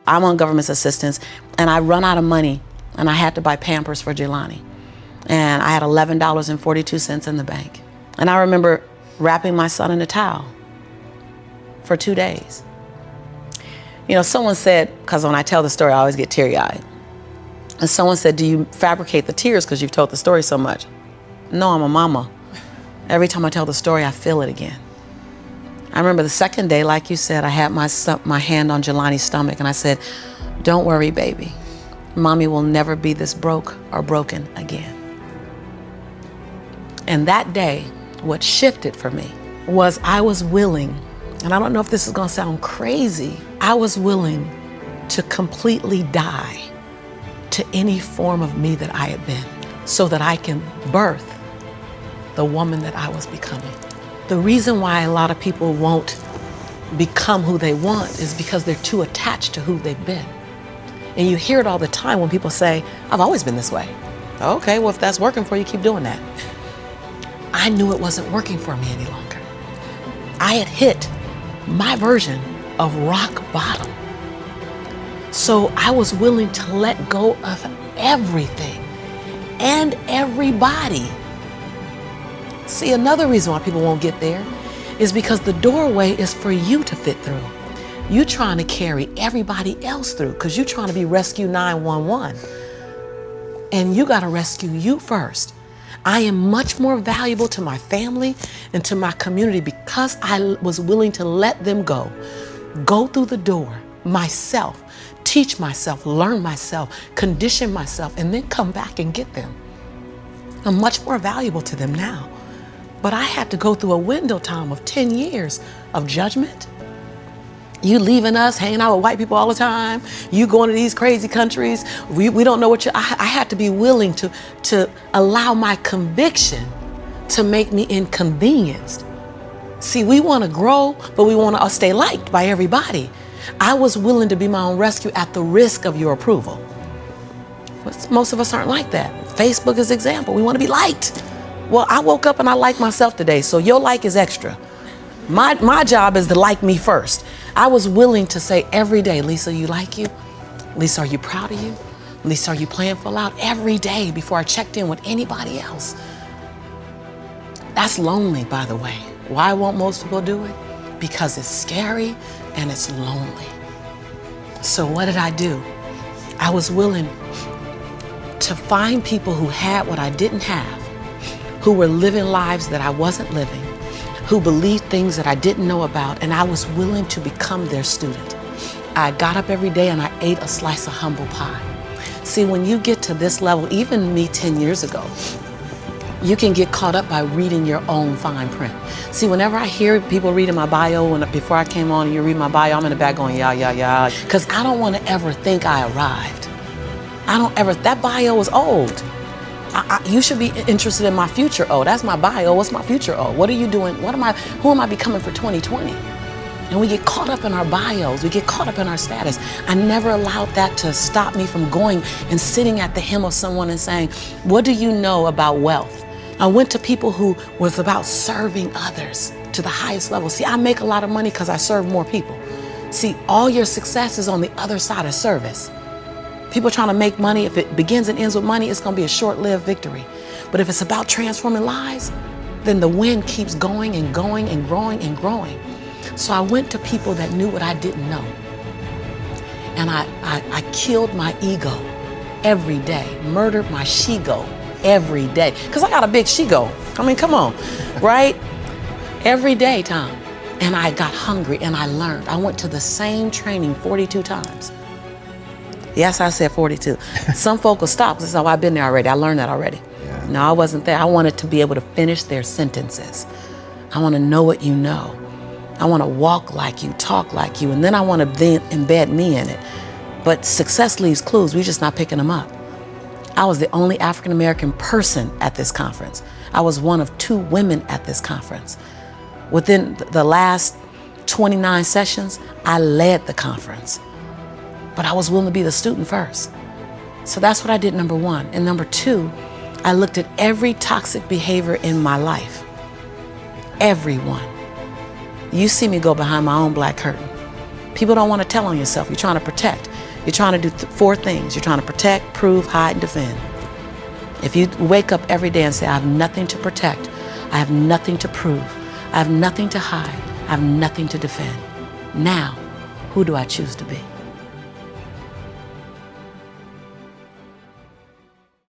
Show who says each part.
Speaker 1: I'm on government assistance, and I run out of money, and I had to buy Pampers for Jelani. And I had $11.42 in the bank. And I remember wrapping my son in a towel for 2 days. You know, someone said, because when I tell the story, I always get teary-eyed. And someone said, do you fabricate the tears because you've told the story so much? No, I'm a mama. Every time I tell the story, I feel it again. I remember the second day, like you said, I had my hand on Jelani's stomach, and I said, don't worry, baby. Mommy will never be this broke or broken again. And that day, what shifted for me was I was willing, and I don't know if this is gonna sound crazy, I was willing to completely die to any form of me that I had been so that I can birth the woman that I was becoming. The reason why a lot of people won't become who they want is because they're too attached to who they've been. And you hear it all the time when people say, I've always been this way. Okay, well, if that's working for you, keep doing that. I knew it wasn't working for me any longer. I had hit my version of rock bottom. So I was willing to let go of everything and everybody. See, another reason why people won't get there is because the doorway is for you to fit through. You trying to carry everybody else through because you're trying to be Rescue 911. And you got to rescue you first. I am much more valuable to my family and to my community because I was willing to let them go through the door myself, teach myself, learn myself, condition myself, and then come back and get them. I'm much more valuable to them now. But I had to go through a window time of 10 years of judgment. You leaving us, hanging out with white people all the time. You going to these crazy countries. We don't know what you, I had to be willing to allow my conviction to make me inconvenienced. See, we want to grow, but we want to stay liked by everybody. I was willing to be my own rescue at the risk of your approval. But most of us aren't like that. Facebook is an example. We want to be liked. Well, I woke up and I like myself today, so your like is extra. My job is to like me first. I was willing to say every day, Lisa, you like you? Lisa, are you proud of you? Lisa, are you playing full out? Every day before I checked in with anybody else. That's lonely, by the way. Why won't most people do it? Because it's scary and it's lonely. So what did I do? I was willing to find people who had what I didn't have, who were living lives that I wasn't living, who believed things that I didn't know about, and I was willing to become their student. I got up every day and I ate a slice of humble pie. See, when you get to this level, even me 10 years ago, you can get caught up by reading your own fine print. See, whenever I hear people reading my bio, before I came on and you read my bio, I'm in the back going, yeah, because I don't want to ever think I arrived. That bio is old. You should be interested in my future. Oh, that's my bio. What's my future? Oh, what are you doing? Who am I becoming for 2020? And we get caught up in our bios. We get caught up in our status. I never allowed that to stop me from going and sitting at the hem of someone and saying, what do you know about wealth? I went to people who was about serving others to the highest level. See, I make a lot of money because I serve more people. See, all your success is on the other side of service. People trying to make money, if it begins and ends with money, it's going to be a short-lived victory. But if it's about transforming lives, then the wind keeps going and going and growing and growing. So I went to people that knew what I didn't know. And I killed my ego every day, murdered my she-go every day. Because I got a big she-go. I mean, come on, right? Every day, Tom. And I got hungry and I learned. I went to the same training 42 times. Yes, I said 42. Some folk will stop. This is how I've been there already. I learned that already. Yeah. No, I wasn't there. I wanted to be able to finish their sentences. I want to know what you know. I want to walk like you, talk like you, and then I want to then embed me in it. But success leaves clues. We're just not picking them up. I was the only African-American person at this conference. I was one of 2 women at this conference. Within the last 29 sessions, I led the conference. But I was willing to be the student first. So that's what I did, number 1. And number 2, I looked at every toxic behavior in my life. Everyone. You see me go behind my own black curtain. People don't want to tell on yourself. You're trying to protect. You're trying to do four things. You're trying to protect, prove, hide, and defend. If you wake up every day and say, I have nothing to protect, I have nothing to prove, I have nothing to hide, I have nothing to defend. Now, who do I choose to be?